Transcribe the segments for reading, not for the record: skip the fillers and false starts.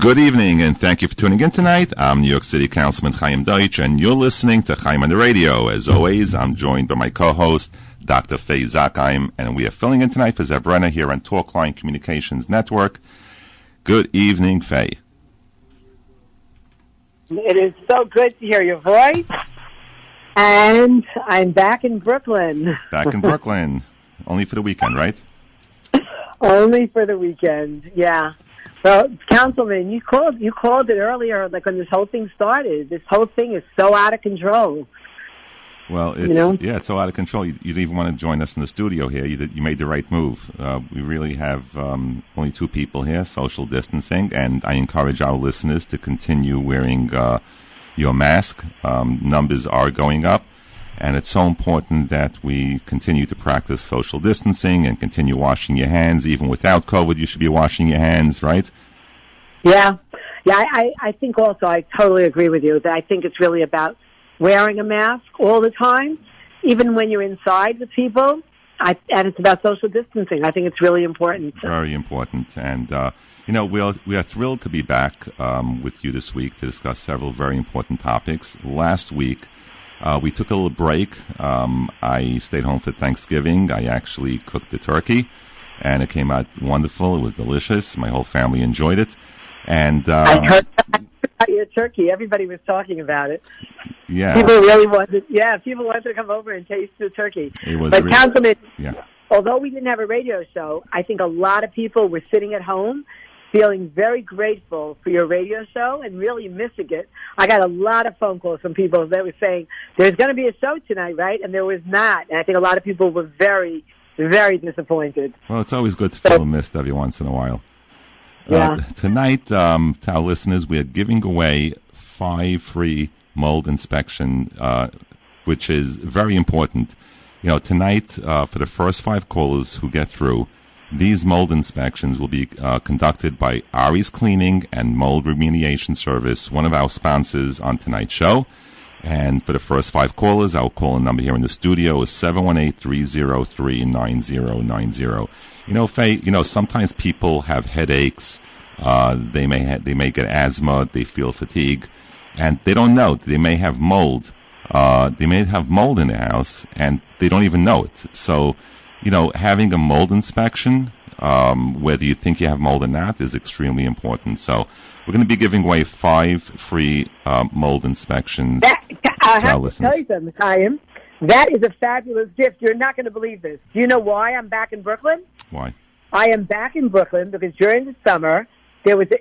Good evening, and thank you for tuning in tonight. I'm New York City Councilman Chaim Deutsch, and you're listening to Chaim on the Radio. As always, I'm joined by my co-host, Dr. Faye Zakheim, and we are filling in tonight for Zev Brenner here on Talkline Communications Network. Good evening, Faye. It is so good to hear your voice, and I'm back in Brooklyn. Back in Brooklyn. Only for the weekend, right? Only for the weekend, yeah. Well, Councilman, you called it earlier, like when this whole thing started. This whole thing is so out of control. Well, it's so out of control. You didn't even want to join us in the studio here. You made the right move. We really have only two people here, social distancing, and I encourage our listeners to continue wearing your mask. Numbers are going up, and it's so important that we continue to practice social distancing and continue washing your hands. Even without COVID, you should be washing your hands, right? Yeah. I think also I totally agree with you that I think it's really about wearing a mask all the time, even when you're inside with people, and it's about social distancing. I think it's really important. Very important. And, we are thrilled to be back with you this week to discuss several very important topics. Last week, we took a little break. I stayed home for Thanksgiving. I actually cooked the turkey, and it came out wonderful. It was delicious. My whole family enjoyed it. And I heard about your turkey. Everybody was talking about it. Yeah. People wanted to come over and taste the turkey. It was but really, Councilman, yeah. Although we didn't have a radio show, I think a lot of people were sitting at home feeling very grateful for your radio show and really missing it. I got a lot of phone calls from people that were saying, there's going to be a show tonight, right? And there was not. And I think a lot of people were very, very disappointed. Well, it's always good to feel missed every once in a while. Yeah. Tonight, to our listeners, we are giving away 5 free mold inspection, which is very important. Tonight, for the first 5 callers who get through, these mold inspections will be conducted by Ari's Cleaning and Mold Remediation Service, one of our sponsors on tonight's show. And for the first 5 callers, our call-in number here in the studio is 718-303-9090. Faye, sometimes people have headaches. They may get asthma. They feel fatigue, and they don't know. They may have mold. They may have mold in their house, and they don't even know it. So, having a mold inspection, whether you think you have mold or not, is extremely important. So we're going to be giving away 5 free mold inspections to our listeners. I have to tell you something, Chaim. That is a fabulous gift. You're not going to believe this. Do you know why I'm back in Brooklyn? Why? I am back in Brooklyn because during the summer, there was a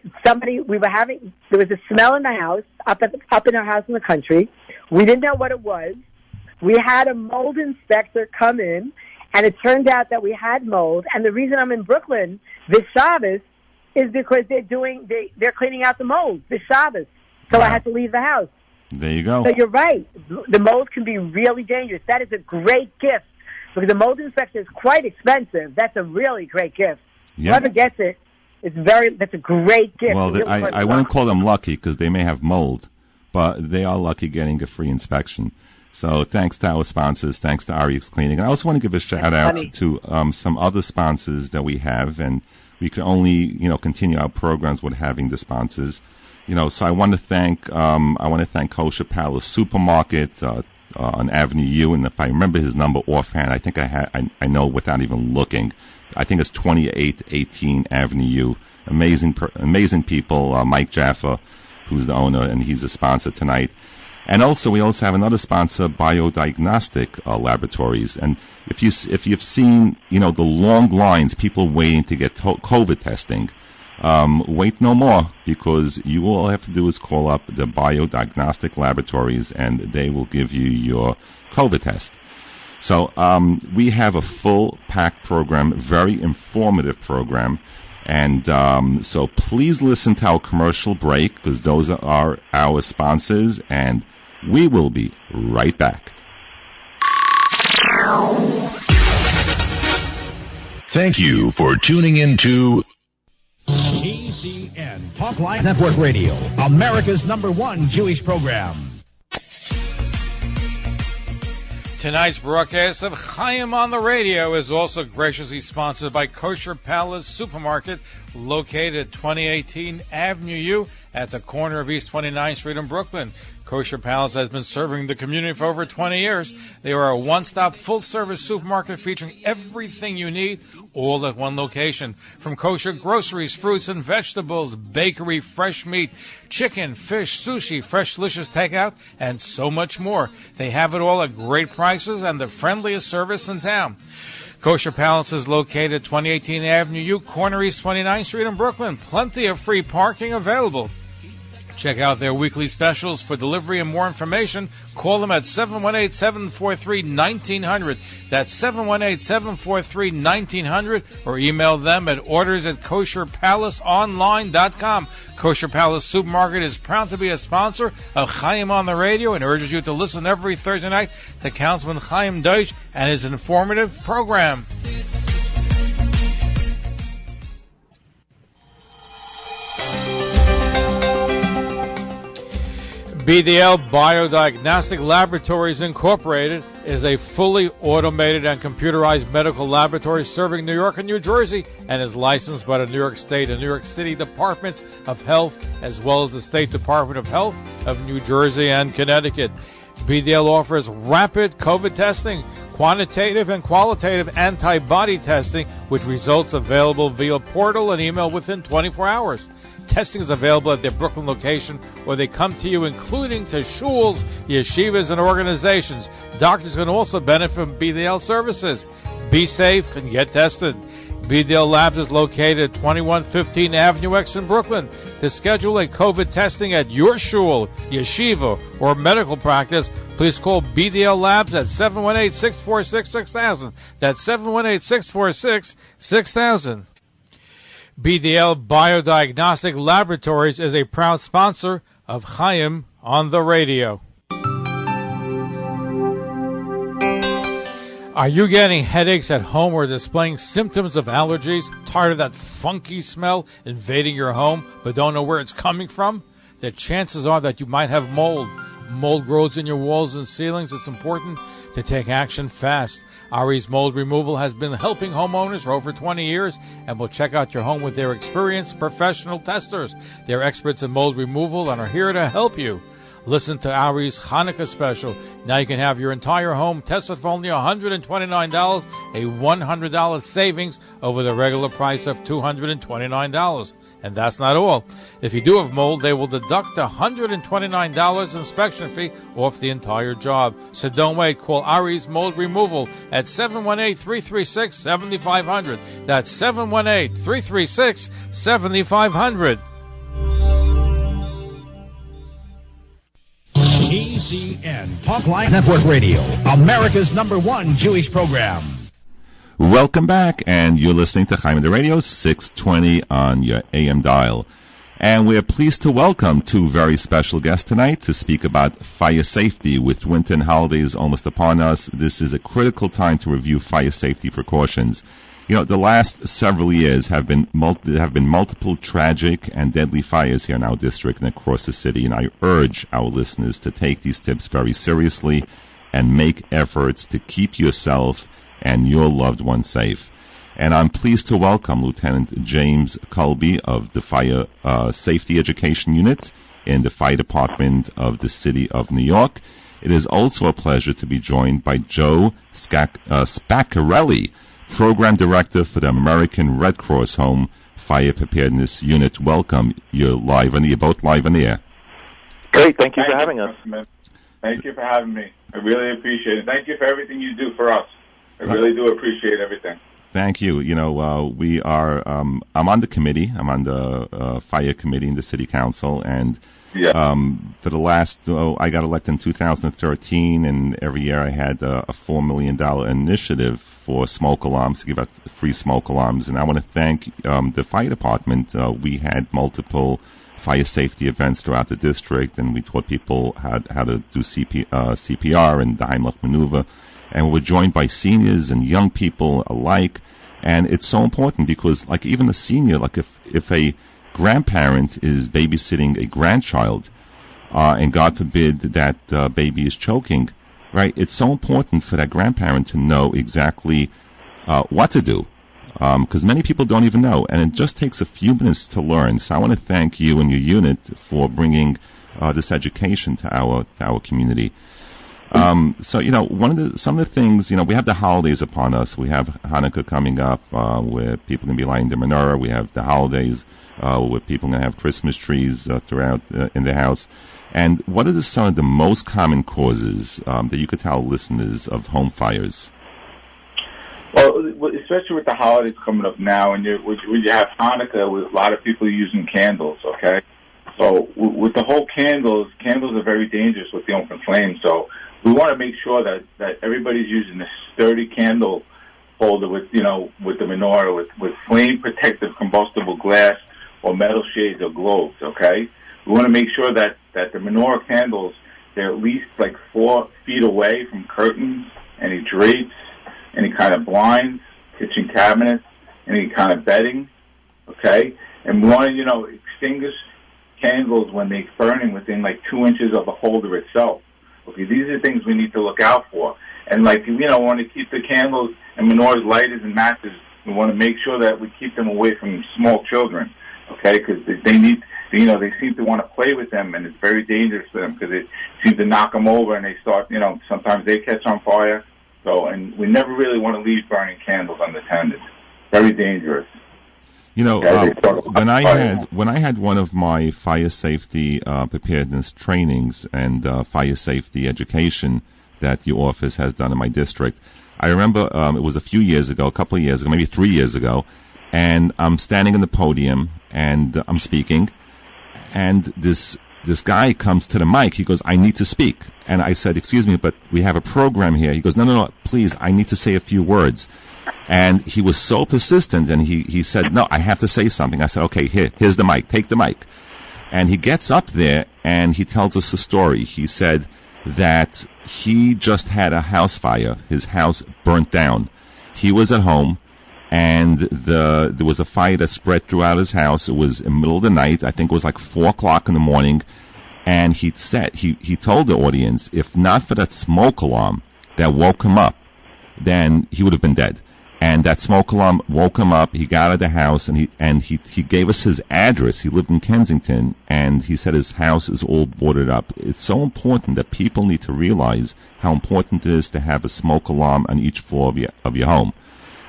smell in the house, up in our house in the country. We didn't know what it was. We had a mold inspector come in, and it turned out that we had mold. And the reason I'm in Brooklyn this Shabbos is because they're cleaning out the mold this Shabbos. So wow. I had to leave the house. There you go. So you're right. The mold can be really dangerous. That is a great gift because the mold inspection is quite expensive. That's a really great gift. Yep. Whoever gets it, that's a great gift. Well, really I wouldn't call them lucky because they may have mold, but they are lucky getting a free inspection. So thanks to our sponsors, thanks to Ari's Cleaning. And I also want to give a shout out to some other sponsors that we have, and we can only continue our programs with having the sponsors. So I want to thank Kosher Palace Supermarket on Avenue U, and if I remember his number offhand, I think I know without even looking. I think it's 2818 Avenue U. Amazing people. Mike Jaffa, who's the owner, and he's a sponsor tonight. And also, we also have another sponsor, BioDiagnostic Laboratories. And if you've seen, the long lines, people waiting to get COVID testing, wait no more, because you all have to do is call up the BioDiagnostic Laboratories, and they will give you your COVID test. So we have a full-packed program, very informative program. And so please listen to our commercial break, because those are our sponsors, and we will be right back. Thank you for tuning in to TCN Talkline Network Radio, America's #1 Jewish program. Tonight's broadcast of Chaim on the Radio is also graciously sponsored by Kosher Palace Supermarket, located at 2018 Avenue U at the corner of East 29th Street in Brooklyn. Kosher Palace has been serving the community for over 20 years. They are a one-stop, full-service supermarket featuring everything you need, all at one location. From kosher groceries, fruits and vegetables, bakery, fresh meat, chicken, fish, sushi, fresh delicious takeout, and so much more. They have it all at great prices and the friendliest service in town. Kosher Palace is located at 2018 Avenue U, corner East 29th Street in Brooklyn. Plenty of free parking available. Check out their weekly specials for delivery and more information. Call them at 718-743-1900. That's 718-743-1900. Or email them at orders@kosherpalaceonline.com. Kosher Palace Supermarket is proud to be a sponsor of Chaim on the radio and urges you to listen every Thursday night to Councilman Chaim Deutsch and his informative program. BDL BioDiagnostic Laboratories Incorporated is a fully automated and computerized medical laboratory serving New York and New Jersey and is licensed by the New York State and New York City Departments of Health as well as the State Department of Health of New Jersey and Connecticut. BDL offers rapid COVID testing, quantitative and qualitative antibody testing with results available via portal and email within 24 hours. Testing is available at their Brooklyn location, or they come to you, including to shuls, yeshivas, and organizations. Doctors can also benefit from BDL services. Be safe and get tested. BDL Labs is located at 2115 Avenue X in Brooklyn. To schedule a COVID testing at your shul, yeshiva, or medical practice, please call BDL Labs at 718-646-6000. That's 718-646-6000. BDL BioDiagnostic Laboratories is a proud sponsor of Chaim on the radio. Are you getting headaches at home or displaying symptoms of allergies? Tired of that funky smell invading your home but don't know where it's coming from? The chances are that you might have mold. Mold grows in your walls and ceilings. It's important to take action fast. Ari's Mold Removal has been helping homeowners for over 20 years and will check out your home with their experienced professional testers. They're experts in mold removal and are here to help you. Listen to Ari's Hanukkah special. Now you can have your entire home tested for only $129, a $100 savings over the regular price of $229. And that's not all. If you do have mold, they will deduct $129 inspection fee off the entire job. So don't wait. Call Ari's Mold Removal at 718-336-7500. That's 718-336-7500. TCN, Talk Live Network Radio, America's #1 Jewish program. Welcome back, and you're listening to Chaim on the Radio, 620 on your AM dial. And we're pleased to welcome two very special guests tonight to speak about fire safety. With winter and holidays almost upon us, this is a critical time to review fire safety precautions. You know, the last several years have been multiple tragic and deadly fires here in our district and across the city, and I urge our listeners to take these tips very seriously and make efforts to keep yourself and your loved ones safe. And I'm pleased to welcome Lieutenant James Colby of the Fire Safety Education Unit in the Fire Department of the City of New York. It is also a pleasure to be joined by Joe Spaccarelli, Program Director for the American Red Cross Home Fire Preparedness Unit. Welcome. You're both live on the air. Great. Thank you for having us. Thank you for having me. I really appreciate it. Thank you for everything you do for us. I really do appreciate everything. Thank you. You know, we are, I'm on the committee. I'm on the fire committee in the city council. And for the last, I got elected in 2013, and every year I had a $4 million initiative for smoke alarms, to give out free smoke alarms. And I want to thank the fire department. We had multiple fire safety events throughout the district, and we taught people how to do CPR and the Heimlich maneuver. And we're joined by seniors and young people alike. And it's so important because, like, even a senior, like if a grandparent is babysitting a grandchild, and God forbid that baby is choking, right, it's so important for that grandparent to know exactly what to do. because many people don't even know, and it just takes a few minutes to learn. So I want to thank you and your unit for bringing this education to our community. So, some of the things, we have the holidays upon us. We have Hanukkah coming up, where people can be lighting the menorah. We have the holidays, where people can have Christmas trees throughout in the house. And what are some of the most common causes that you could tell listeners of home fires? Well, especially with the holidays coming up now, and when you have Hanukkah, with a lot of people using candles, okay? So with the whole candles are very dangerous with the open flame. So we want to make sure that everybody's using a sturdy candle holder with the menorah, with flame-protective combustible glass or metal shades or globes, okay? We want to make sure that the menorah candles, they're at least like 4 feet away from curtains, any drapes, any kind of blinds, kitchen cabinets, any kind of bedding, okay? And we want to, extinguish candles when they're burning within like 2 inches of the holder itself. Okay, these are things we need to look out for. And we want to keep the candles and menorahs light as matches. We want to make sure that we keep them away from small children, okay? Because they need, they seem to want to play with them, and it's very dangerous for them because it seems to knock them over, and they start, sometimes they catch on fire. So, and we never really want to leave burning candles unattended. Very dangerous. When I had one of my fire safety preparedness trainings and fire safety education that your office has done in my district, I remember it was a couple of years ago, maybe 3 years ago, and I'm standing in the podium and I'm speaking, and this guy comes to the mic. He goes, "I need to speak." And I said, "Excuse me, but we have a program here." He goes, No, please, I need to say a few words. And he was so persistent, and he said, "No, I have to say something." I said, "Okay, here's the mic. Take the mic." And he gets up there, and he tells us a story. He said that he just had a house fire. His house burnt down. He was at home, and there was a fire that spread throughout his house. It was in the middle of the night. I think it was like 4 o'clock in the morning. And he told the audience, if not for that smoke alarm that woke him up, then he would have been dead. And that smoke alarm woke him up. He got out of the house, and he gave us his address. He lived in Kensington, and he said his house is all boarded up. It's so important that people need to realize how important it is to have a smoke alarm on each floor of your home.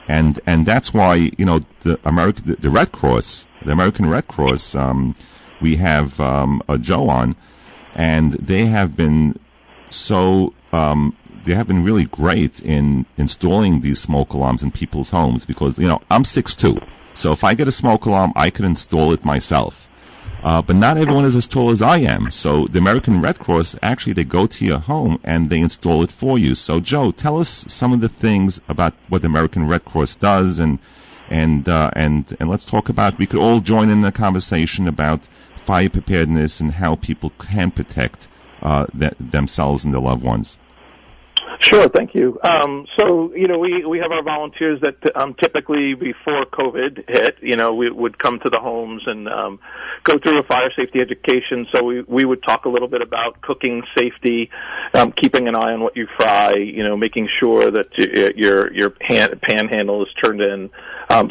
And that's why, the American Red Cross, we have Joe on, and they have been really great in installing these smoke alarms in people's homes because, I'm 6'2", so if I get a smoke alarm, I could install it myself. But not everyone is as tall as I am. So the American Red Cross, actually, they go to your home and they install it for you. So, Joe, tell us some of the things about what the American Red Cross does, and let's talk about, we could all join in the conversation about fire preparedness and how people can protect themselves and their loved ones. Sure, thank you. We have our volunteers that typically before COVID hit, we would come to the homes and go through a fire safety education. So we would talk a little bit about cooking safety, keeping an eye on what you fry, making sure that your pan handle is turned in.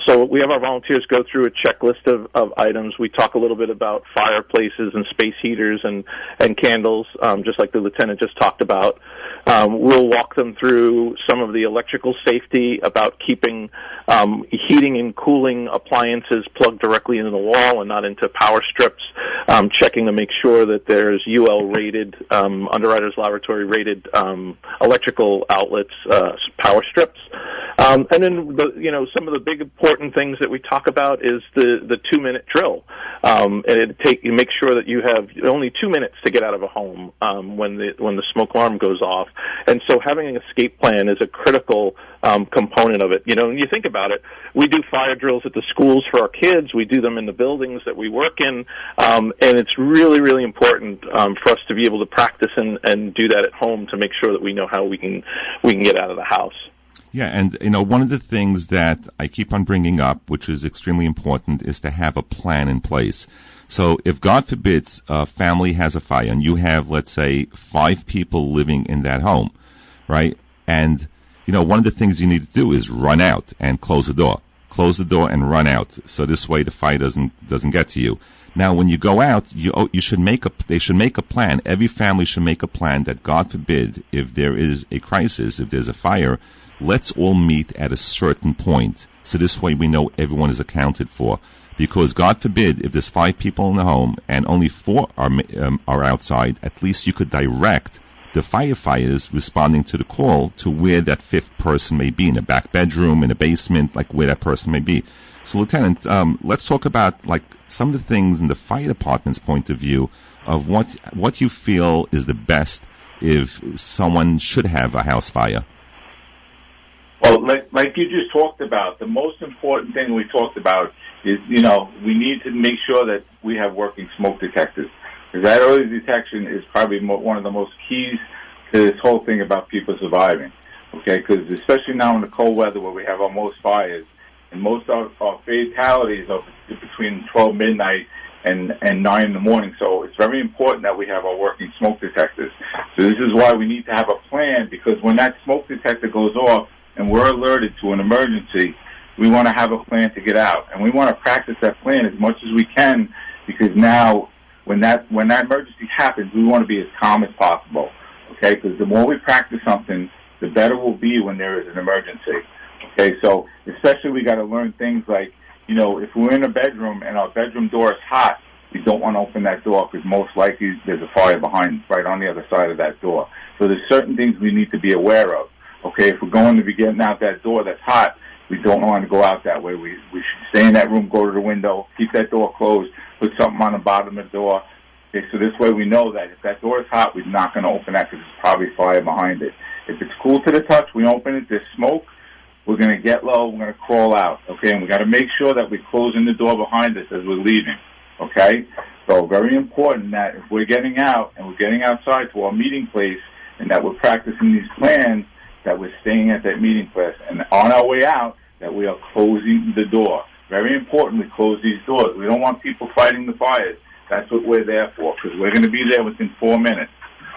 So we have our volunteers go through a checklist of items. We talk a little bit about fireplaces and space heaters and candles, just like the lieutenant just talked about. We'll walk them through some of the electrical safety about keeping heating and cooling appliances plugged directly into the wall and not into power strips, checking to make sure that there's UL-rated, Underwriters Laboratory rated electrical outlets, power strips. And then, some of the big important things that we talk about is the 2-minute drill. And you make sure that you have only 2 minutes to get out of a home when the smoke alarm goes off. And so having an escape plan is a critical component of it. When you think about it, we do fire drills at the schools for our kids. We do them in the buildings that we work in. And it's really, really important for us to be able to practice and do that at home to make sure that we know how we can get out of the house. Yeah, and one of the things that I keep on bringing up, which is extremely important, is to have a plan in place. So if, God forbids, a family has a fire and you have, let's say, 5 people living in that home, right? And, one of the things you need to do is run out and close the door. close the door, and run out. So this way the fire doesn't get to you. Now, when you go out, they should make a plan. Every family should make a plan that, God forbid, if there is a crisis, if there's a fire, let's all meet at a certain point. So this way we know everyone is accounted for. Because, God forbid, if there's 5 people in the home and only 4 are outside, at least you could direct the firefighters responding to the call to where that 5th person may be, in a back bedroom, in a basement, like where that person may be. So, Lieutenant, let's talk about like some of the things in the fire department's point of view of what you feel is the best if someone should have a house fire. Well, like you just talked about, the most important thing we talked about is, we need to make sure that we have working smoke detectors. Because that early detection is probably one of the most keys to this whole thing about people surviving. Okay, because especially now in the cold weather where we have our most fires, and most of our fatalities are between 12 midnight and 9 in the morning. So it's very important that we have our working smoke detectors. So this is why we need to have a plan, because when that smoke detector goes off and we're alerted to an emergency, we want to have a plan to get out. And we want to practice that plan as much as we can, because now when that emergency happens, we want to be as calm as possible. Okay, because the more we practice something, the better we'll be when there is an emergency. Okay, so especially we got to learn things like, if we're in a bedroom and our bedroom door is hot, we don't want to open that door because most likely there's a fire behind, right on the other side of that door. So there's certain things we need to be aware of. Okay, if we're going to be getting out that door that's hot, we don't want to go out that way. We should stay in that room, go to the window, keep that door closed, put something on the bottom of the door. Okay, so this way we know that if that door is hot, we're not going to open that because there's probably fire behind it. If it's cool to the touch, we open it, there's smoke, we're going to get low, we're going to crawl out, okay? And we got to make sure that we're closing the door behind us as we're leaving, okay? So very important that if we're getting out and we're getting outside to our meeting place and that we're practicing these plans, that we're staying at that meeting place. And on our way out, that we are closing the door. Very important, we close these doors. We don't want people fighting the fires. That's what we're there for, because we're going to be there within 4 minutes,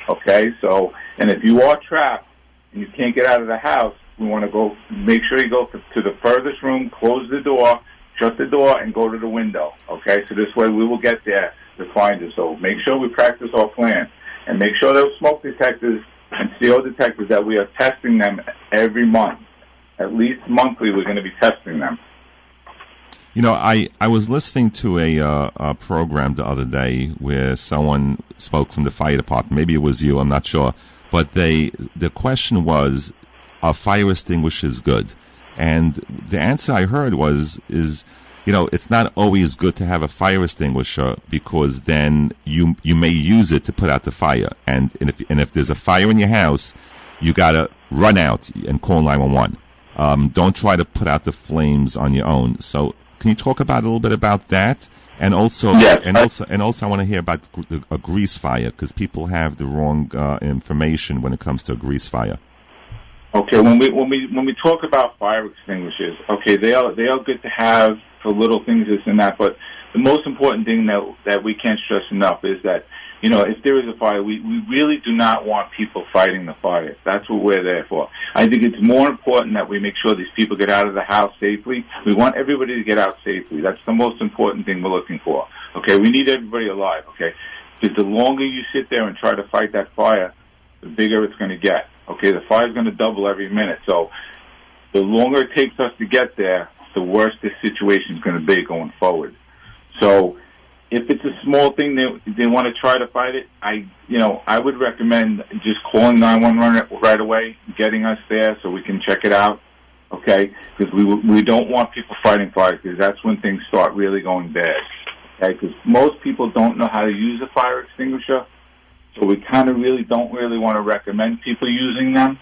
okay? So, and if you are trapped and you can't get out of the house, we want to go, make sure you go to the furthest room, close the door, shut the door, and go to the window, okay? So this way we will get there to find you. So make sure we practice our plan, and make sure those smoke detectors and CO detectors that we are testing them every month. At least monthly we're going to be testing them. I was listening to a program the other day where someone spoke from the fire department. Maybe it was you, I'm not sure. But the question was, are fire extinguishers good? And the answer I heard is it's not always good to have a fire extinguisher, because then you may use it to put out the fire. And if there's a fire in your house, you got to run out and call 911. Don't try to put out the flames on your own. So can you talk about a little bit about that? And also, yes. and also, I want to hear about a grease fire, because people have the wrong information when it comes to a grease fire. Okay, when we talk about fire extinguishers, okay, they are good to have for little things, this and that. But the most important thing that we can't stress enough is that, if there is a fire, we really do not want people fighting the fire. That's what we're there for. I think it's more important that we make sure these people get out of the house safely. We want everybody to get out safely. That's the most important thing we're looking for. Okay, we need everybody alive, okay? Because the longer you sit there and try to fight that fire, the bigger it's going to get. Okay, the fire's going to double every minute. So the longer it takes us to get there, the worse this situation is going to be going forward. So if it's a small thing they want to try to fight it, I would recommend just calling 911 right away, getting us there so we can check it out, okay? Because we don't want people fighting fire, because that's when things start really going bad, okay? Because most people don't know how to use a fire extinguisher, so we kind of don't really want to recommend people using them.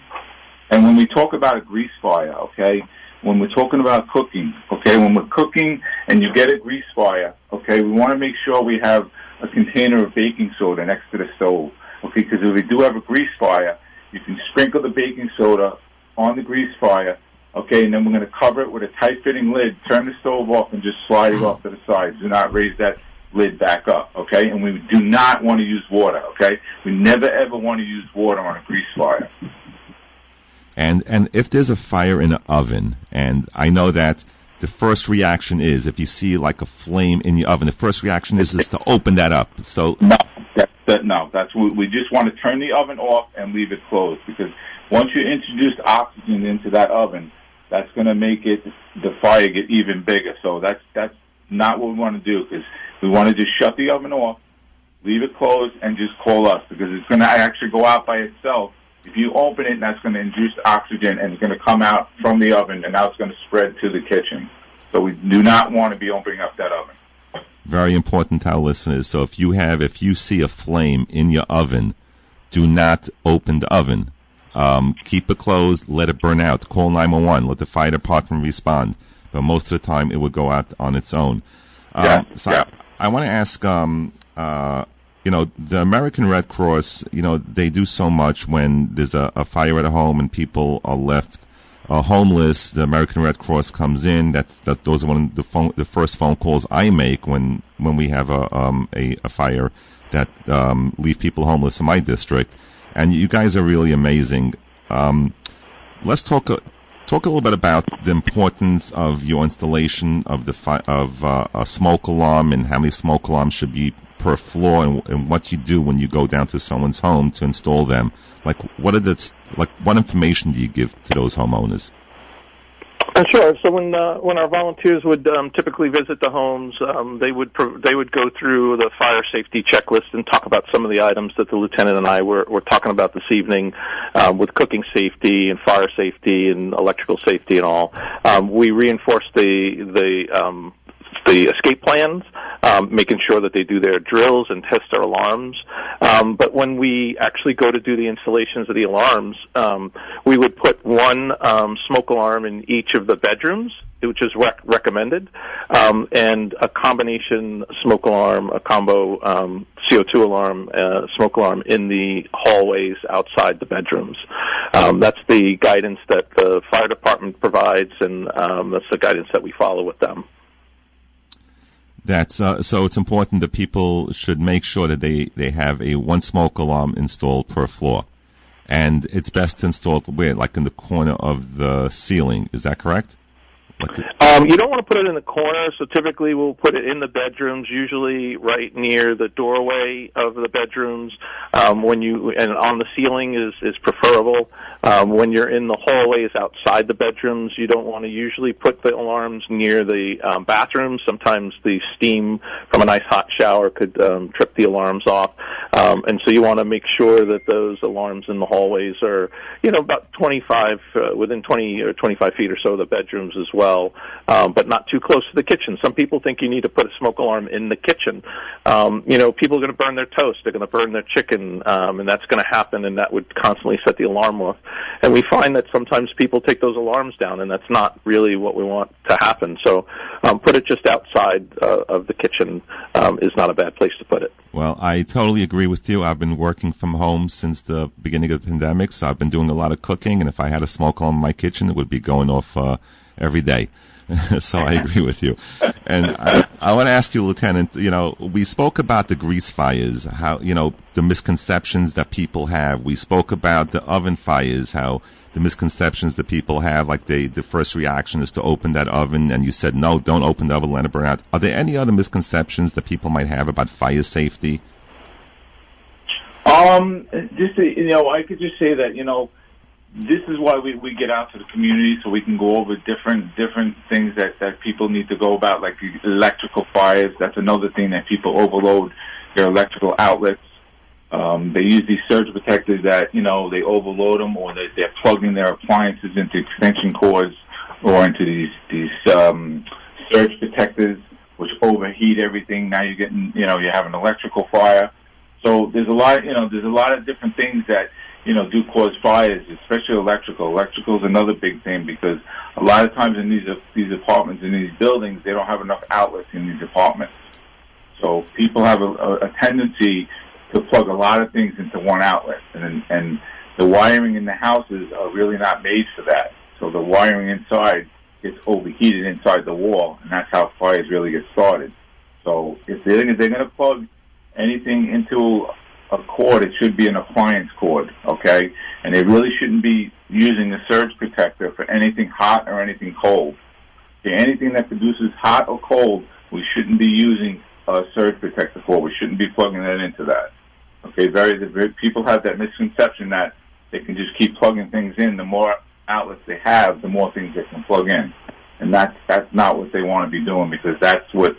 And when we talk about a grease fire, okay, when we're talking about cooking, okay, when we're cooking and you get a grease fire, okay, we want to make sure we have a container of baking soda next to the stove, okay, because if we do have a grease fire, you can sprinkle the baking soda on the grease fire, okay, and then we're going to cover it with a tight-fitting lid, turn the stove off, and just slide it off to the side. Do not raise that lid back up, okay, and we do not want to use water, okay? We never, ever want to use water on a grease fire. And if there's a fire in an oven, and I know that the first reaction is, if you see like a flame in your oven, the first reaction is to open that up. So no, that's we just want to turn the oven off and leave it closed, because once you introduce oxygen into that oven, that's going to make the fire get even bigger. So that's not what we want to do, because we want to just shut the oven off, leave it closed, and just call us, because it's going to actually go out by itself. If you open it, that's going to induce oxygen, and it's going to come out from the oven, and now it's going to spread to the kitchen. So we do not want to be opening up that oven. Very important to our listeners. So if you see a flame in your oven, do not open the oven. Keep it closed, let it burn out. Call 911, let the fire department respond. But most of the time, it would go out on its own. I want to ask, the American Red Cross, they do so much when there's a fire at a home and people are left homeless. The American Red Cross comes in. Those are one of the first phone calls I make when we have a fire that leave people homeless in my district. And you guys are really amazing. Let's talk a little bit about the importance of your installation of a smoke alarm, and how many smoke alarms should be per floor, and what you do when you go down to someone's home to install them. What information do you give to those homeowners? Sure. So when our volunteers would typically visit the homes, they would go through the fire safety checklist and talk about some of the items that the lieutenant and I were talking about this evening, with cooking safety and fire safety and electrical safety and all. We reinforce the escape plans, making sure that they do their drills and test their alarms. But when we actually go to do the installations of the alarms, we would put one smoke alarm in each of the bedrooms, which is recommended, and a combination smoke alarm, a combo CO2 alarm, smoke alarm in the hallways outside the bedrooms. That's the guidance that the fire department provides, and that's the guidance that we follow with them. That's so it's important that people should make sure that they have a one smoke alarm installed per floor, and it's best to install it where, like in the corner of the ceiling. Is that correct? You don't want to put it in the corner, so typically we'll put it in the bedrooms, usually right near the doorway of the bedrooms. And on the ceiling is preferable. When you're in the hallways outside the bedrooms, you don't want to usually put the alarms near the bathrooms. Sometimes the steam from a nice hot shower could trip the alarms off. And so you want to make sure that those alarms in the hallways are, about within 20 or 25 feet or so of the bedrooms as well. But not too close to the kitchen. Some people think you need to put a smoke alarm in the kitchen. People are going to burn their toast. They're going to burn their chicken, and that's going to happen, and that would constantly set the alarm off. And we find that sometimes people take those alarms down, and that's not really what we want to happen. So put it just outside of the kitchen is not a bad place to put it. Well, I totally agree with you. I've been working from home since the beginning of the pandemic, so I've been doing a lot of cooking, and if I had a smoke alarm in my kitchen, it would be going off every day. So I agree with you. And I want to ask you, Lieutenant, we spoke about the grease fires, how, the misconceptions that people have. We spoke about the oven fires, how the misconceptions that people have, like the first reaction is to open that oven, and you said, no, don't open the oven, let it burn out. Are there any other misconceptions that people might have about fire safety? I could just say that, this is why we get out to the community, so we can go over different things that people need to go about, like the electrical fires. That's another thing that people overload their electrical outlets. They use these surge protectors that, they overload them, or they're plugging their appliances into extension cords or into these surge protectors, which overheat everything. Now you're getting, you have an electrical fire. So there's a lot of different things that, do cause fires, especially electrical. Electrical is another big thing, because a lot of times in these apartments, in these buildings, they don't have enough outlets in these apartments. So people have a tendency to plug a lot of things into one outlet, and the wiring in the houses are really not made for that. So the wiring inside gets overheated inside the wall, and that's how fires really get started. So if they're going to plug anything into a cord, it should be an appliance cord, okay? And they really shouldn't be using a surge protector for anything hot or anything cold. Okay, anything that produces hot or cold, we shouldn't be using a surge protector for. We shouldn't be plugging that into that. Okay, people have that misconception that they can just keep plugging things in. The more outlets they have, the more things they can plug in. And that's not what they want to be doing, because that's what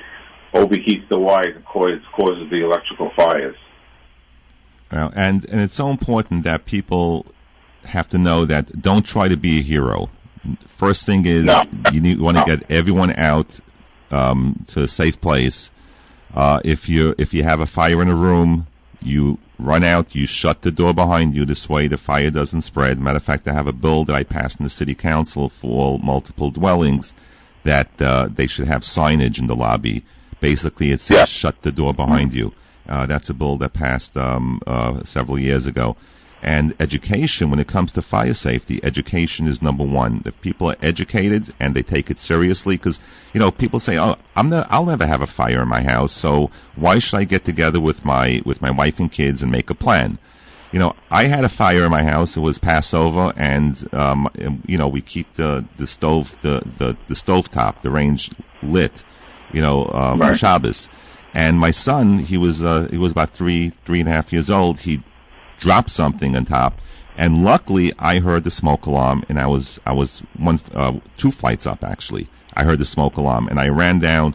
overheats the wires and causes the electrical fires. Well, and it's so important that people have to know that don't try to be a hero. First thing is you want to get everyone out to a safe place. If you have a fire in a room, you run out, you shut the door behind you. This way the fire doesn't spread. Matter of fact, I have a bill that I passed in the city council for all multiple dwellings that they should have signage in the lobby. Basically, it says shut the door behind you. That's a bill that passed several years ago. And education, when it comes to fire safety, education is number one. If people are educated and they take it seriously, because, people say, oh, I'll never have a fire in my house, so why should I get together with my wife and kids and make a plan? I had a fire in my house. It was Passover, and we keep the stove, the stovetop, the range lit, for Shabbos. And my son, he was about three and a half years old. He dropped something on top, and luckily I heard the smoke alarm, and I was 2 flights up actually. I heard the smoke alarm, and I ran down,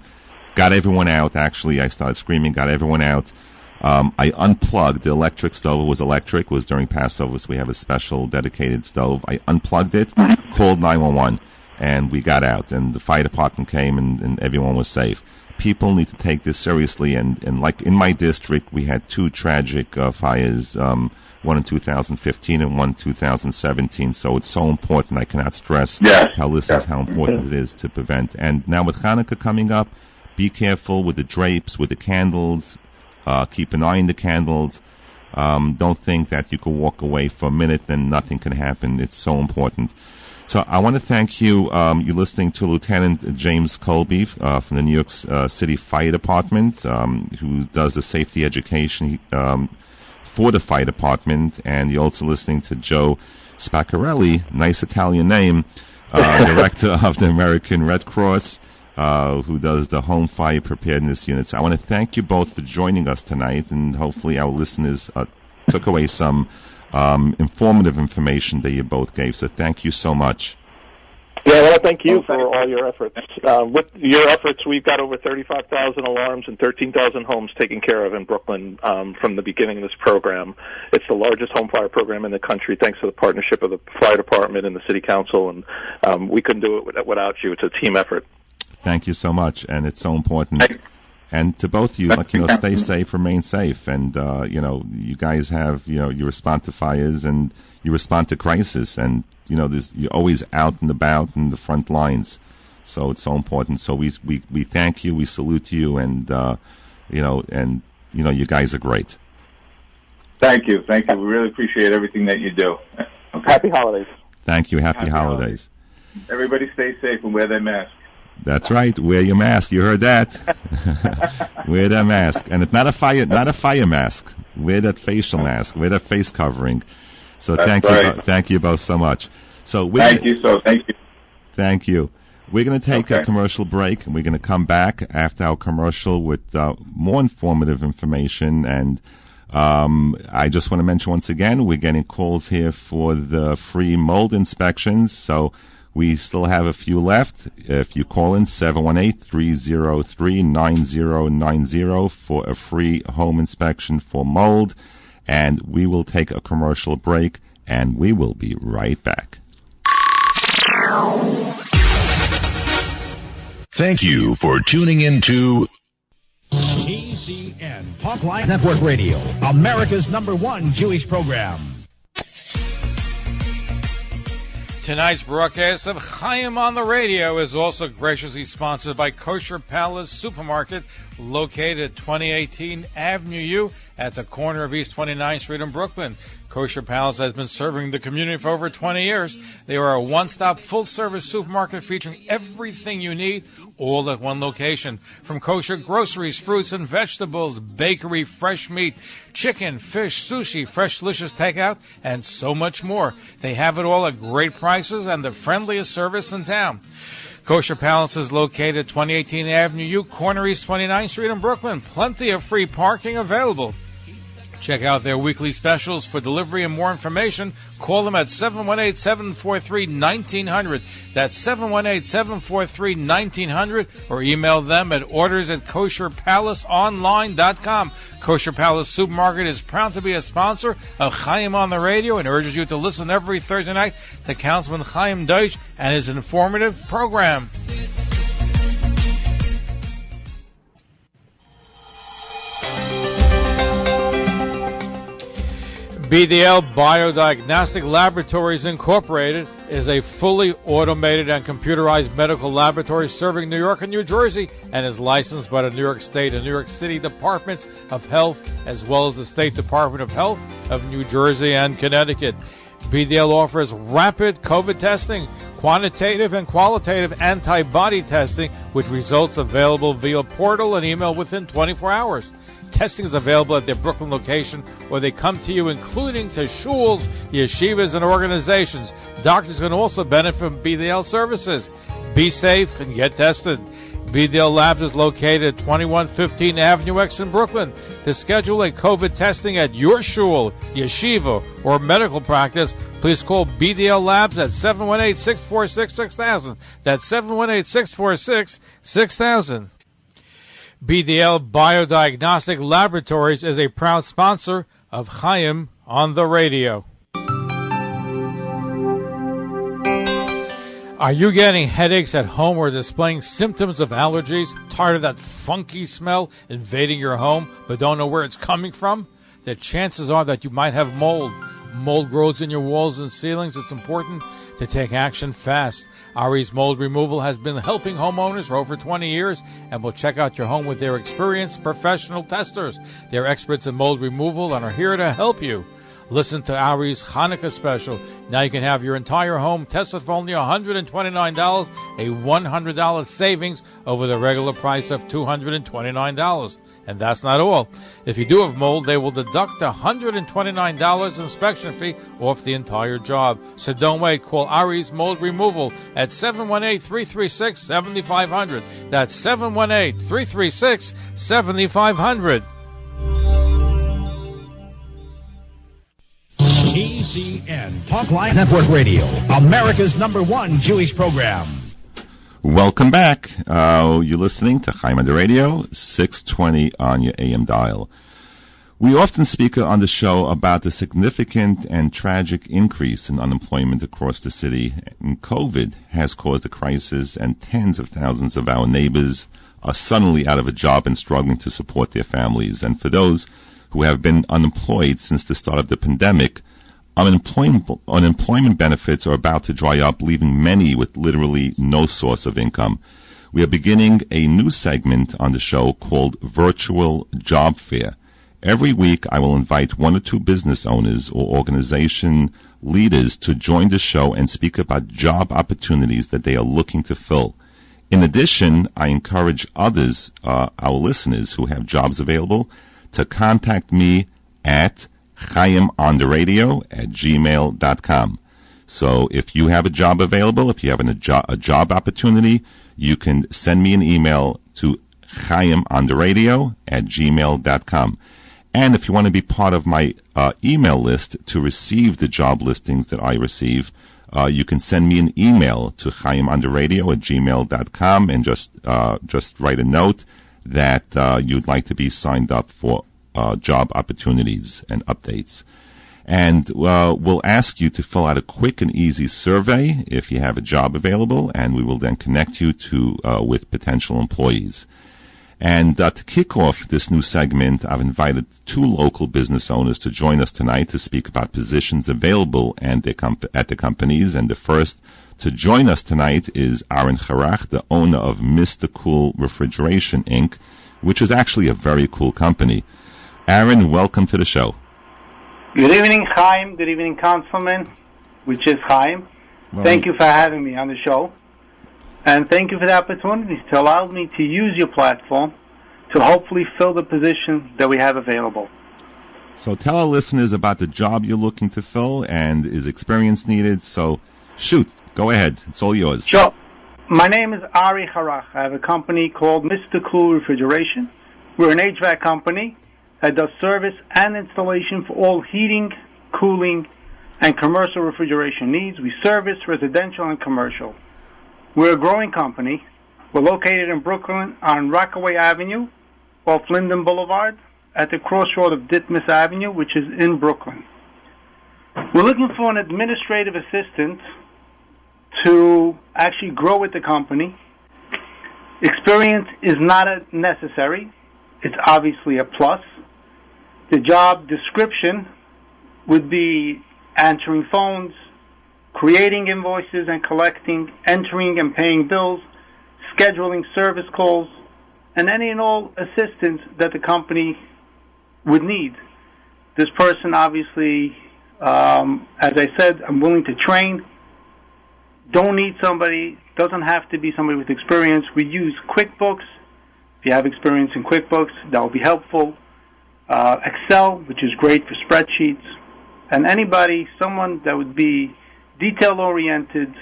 got everyone out. Actually, I started screaming, got everyone out. I unplugged the electric stove. It was electric. It was during Passover, so we have a special dedicated stove. I unplugged it, called 911, and we got out, and the fire department came, and everyone was safe. People need to take this seriously, and like in my district, we had 2 tragic fires, one in 2015 and one in 2017. So it's so important. I cannot stress how important it is to prevent. And now with Hanukkah coming up, be careful with the drapes, with the candles. Keep an eye on the candles. Don't think that you can walk away for a minute and nothing can happen. It's so important. So I want to thank you. You're listening to Lieutenant James Colby from the New York City Fire Department, who does the safety education for the fire department. And you're also listening to Joe Spaccarelli, nice Italian name, director of the American Red Cross, who does the home fire preparedness units. I want to thank you both for joining us tonight, and hopefully our listeners took away some informative information that you both gave. So thank you so much. Yeah, I want to thank you for all your efforts. With your efforts, we've got over 35,000 alarms and 13,000 homes taken care of in Brooklyn from the beginning of this program. It's the largest home fire program in the country, thanks to the partnership of the fire department and the city council, and we couldn't do it without you. It's a team effort. Thank you so much, and it's so important. And to both of you, stay safe, remain safe, and you guys have, you respond to fires and you respond to crisis, and you're always out and about in the front lines. So it's so important. So we thank you, we salute you, and you guys are great. Thank you. We really appreciate everything that you do. Okay. Happy holidays. Thank you. Happy holidays. Everybody stay safe and wear their mask. That's right. Wear your mask. You heard that. Wear that mask, and it's not a fire mask. Wear that facial mask. Wear that face covering. So thank you both so much. So thank you. We're going to take a commercial break, and we're going to come back after our commercial with more informative information. And I just want to mention once again, we're getting calls here for the free mold inspections. So we still have a few left. If you call in 718-303-9090 for a free home inspection for mold, and we will take a commercial break, and we will be right back. Thank you for tuning in to TCN Talk Live Network Radio, America's #1 Jewish program. Tonight's broadcast of Chaim on the Radio is also graciously sponsored by Kosher Palace Supermarket, located at 2018 Avenue U at the corner of East 29th Street in Brooklyn. Kosher Palace has been serving the community for over 20 years. They are a one-stop, full-service supermarket featuring everything you need, all at one location. From kosher groceries, fruits and vegetables, bakery, fresh meat, chicken, fish, sushi, fresh delicious takeout, and so much more. They have it all at great prices and the friendliest service in town. Kosher Palace is located at 2018 Avenue U, corner East 29th Street in Brooklyn. Plenty of free parking available. Check out their weekly specials for delivery and more information. Call them at 718-743-1900. That's 718-743-1900. Or email them at orders@kosherpalaceonline.com. Kosher Palace Supermarket is proud to be a sponsor of Chaim on the radio and urges you to listen every Thursday night to Councilman Chaim Deutsch and his informative program. BDL BioDiagnostic Laboratories Incorporated is a fully automated and computerized medical laboratory serving New York and New Jersey and is licensed by the New York State and New York City Departments of Health as well as the State Department of Health of New Jersey and Connecticut. BDL offers rapid COVID testing, quantitative and qualitative antibody testing with results available via portal and email within 24 hours. Testing is available at their Brooklyn location, or they come to you, including to shuls, yeshivas, and organizations. Doctors can also benefit from BDL services. Be safe and get tested. BDL Labs is located at 2115 Avenue X in Brooklyn. To schedule a COVID testing at your shul, yeshiva, or medical practice, please call BDL Labs at 718-646-6000. That's 718-646-6000. BDL BioDiagnostic Laboratories is a proud sponsor of Chaim on the radio. Are you getting headaches at home or displaying symptoms of allergies? Tired of that funky smell invading your home but don't know where it's coming from? The chances are that you might have mold. Mold grows in your walls and ceilings. It's important to take action fast. Ari's Mold Removal has been helping homeowners for over 20 years and will check out your home with their experienced professional testers. They're experts in mold removal and are here to help you. Listen to Ari's Hanukkah special. Now you can have your entire home tested for only $129, a $100 savings over the regular price of $229. And that's not all. If you do have mold, they will deduct $129 inspection fee off the entire job. So don't wait. Call Ari's Mold Removal at 718-336-7500. That's 718-336-7500. TCN, Talk Live Network Radio, America's #1 Jewish program. Welcome back. You're listening to Chaim on the radio, 620 on your AM dial. We often speak on the show about the significant and tragic increase in unemployment across the city. And COVID has caused a crisis, and tens of thousands of our neighbors are suddenly out of a job and struggling to support their families. And for those who have been unemployed since the start of the pandemic, unemployment benefits are about to dry up, leaving many with literally no source of income. We are beginning a new segment on the show called Virtual Job Fair. Every week I will invite one or two business owners or organization leaders to join the show and speak about job opportunities that they are looking to fill. In addition, I encourage others, our listeners who have jobs available, to contact me at chaimontheradio@gmail.com. So if you have a job available, if you have a job opportunity, you can send me an email to chaimontheradio@gmail.com. And if you want to be part of my email list to receive the job listings that I receive, you can send me an email to chaimontheradio@gmail.com and just write a note that you'd like to be signed up for job opportunities and updates. And we'll ask you to fill out a quick and easy survey if you have a job available, and we will then connect you with potential employees. And to kick off this new segment, I've invited two local business owners to join us tonight to speak about positions available at the companies. And the first to join us tonight is Aaron Charach, the owner of Mr. Cool Refrigeration, Inc., which is actually a very cool company. Aaron, welcome to the show. Good evening, Chaim. Good evening, Councilman, which is Chaim. Well, thank you for having me on the show. And thank you for the opportunity to allow me to use your platform to hopefully fill the position that we have available. So tell our listeners about the job you're looking to fill and is experience needed. So shoot, go ahead. It's all yours. Sure. My name is Ari Harach. I have a company called Mr. Cool Refrigeration. We're an HVAC company that does service and installation for all heating, cooling, and commercial refrigeration needs. We service residential and commercial. We're a growing company. We're located in Brooklyn on Rockaway Avenue off Linden Boulevard at the crossroad of Ditmas Avenue, which is in Brooklyn. We're looking for an administrative assistant to actually grow with the company. Experience is not necessary. It's obviously a plus. The job description would be answering phones, creating invoices and collecting, entering and paying bills, scheduling service calls, and any and all assistance that the company would need. This person obviously, as I said, I'm willing to train. Don't need somebody, doesn't have to be somebody with experience. We use QuickBooks. If you have experience in QuickBooks, that will be helpful. Excel, which is great for spreadsheets. And anybody, someone that would be detail-oriented,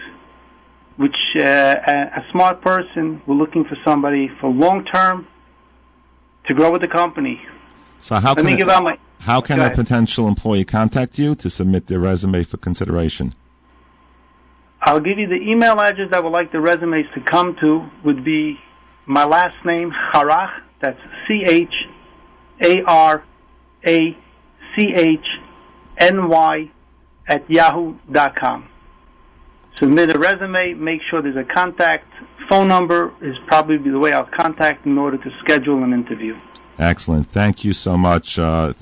which a smart person, we're looking for somebody for long-term to grow with the company. So how can a potential employee contact you to submit their resume for consideration? I'll give you the email address I would like the resumes to come to. Would be my last name, Harach, that's CHARACHNY @yahoo.com. Submit a resume, make sure there's a contact. Phone number is probably the way I'll contact in order to schedule an interview. Excellent. Thank you so much. And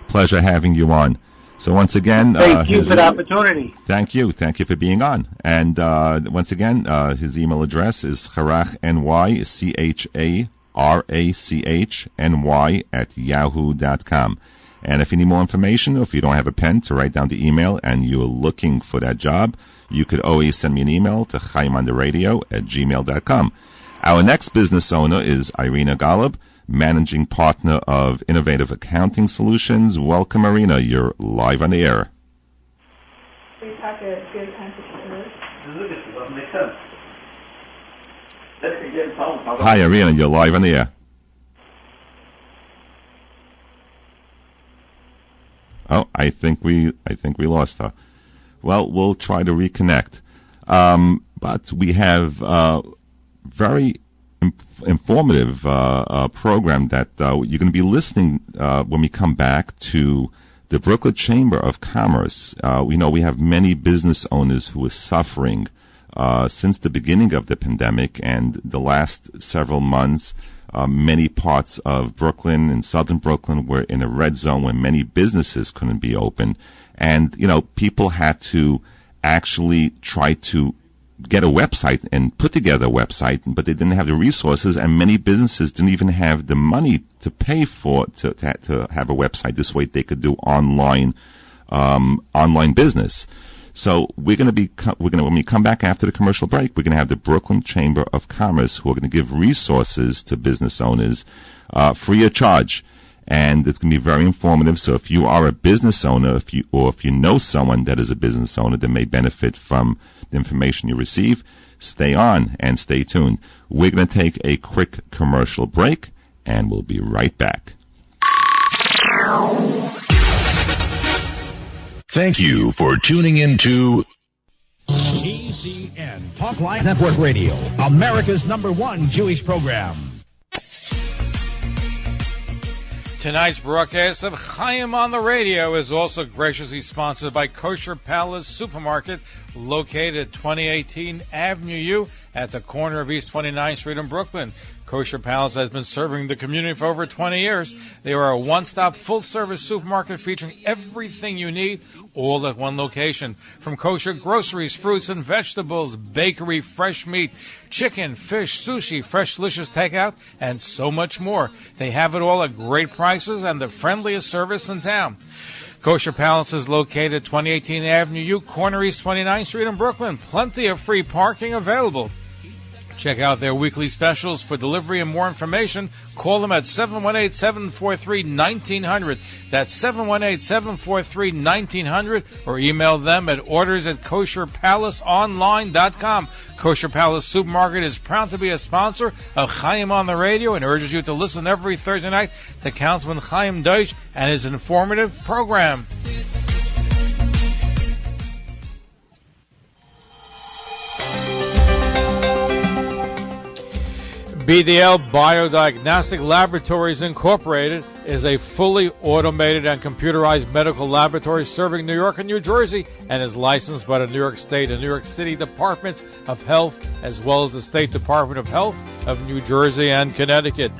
pleasure having you on. So once again, thank you for the opportunity. Thank you for being on. And once again, his email address is charachny, CHARACHNY @yahoo.com. And if you need more information, or if you don't have a pen to write down the email and you're looking for that job, you could always send me an email to chaimontheradio@gmail.com. Our next business owner is Irina Golub, Managing Partner of Innovative Accounting Solutions. Welcome, Irina. You're live on the air. Hi, Irina. You're live on the air. Oh, I think we lost her. Well, we'll try to reconnect. But we have very informative program that you're going to be listening when we come back to the Brooklyn Chamber of Commerce. We have many business owners who are suffering since the beginning of the pandemic and the last several months. Many parts of Brooklyn and southern Brooklyn were in a red zone when many businesses couldn't be open. And, people had to actually try to get a website and put together a website, but they didn't have the resources, and many businesses didn't even have the money to pay for to have a website. This way they could do online business. So when we come back after the commercial break, we're going to have the Brooklyn Chamber of Commerce who are going to give resources to business owners free of charge. And it's going to be very informative. So if you are a business owner, if you know someone that is a business owner that may benefit from the information you receive, stay on and stay tuned. We're going to take a quick commercial break, and we'll be right back. Thank you for tuning in to TCN Talk Live Network Radio, America's #1 Jewish program. Tonight's broadcast of Chaim on the Radio is also graciously sponsored by Kosher Palace Supermarket, located at 2018 Avenue U at the corner of East 29th Street in Brooklyn. Kosher Palace has been serving the community for over 20 years. They are a one-stop, full-service supermarket featuring everything you need, all at one location. From kosher groceries, fruits and vegetables, bakery, fresh meat, chicken, fish, sushi, fresh delicious takeout, and so much more. They have it all at great prices and the friendliest service in town. Kosher Palace is located at 2018 Avenue U, corner East 29th Street in Brooklyn. Plenty of free parking available. Check out their weekly specials. For delivery and more information, call them at 718-743-1900. That's 718-743-1900, or email them at orders@kosherpalaceonline.com. Kosher Palace Supermarket is proud to be a sponsor of Chaim on the radio and urges you to listen every Thursday night to Councilman Chaim Deutsch and his informative program. BDL BioDiagnostic Laboratories Incorporated is a fully automated and computerized medical laboratory serving New York and New Jersey and is licensed by the New York State and New York City Departments of Health as well as the State Department of Health of New Jersey and Connecticut.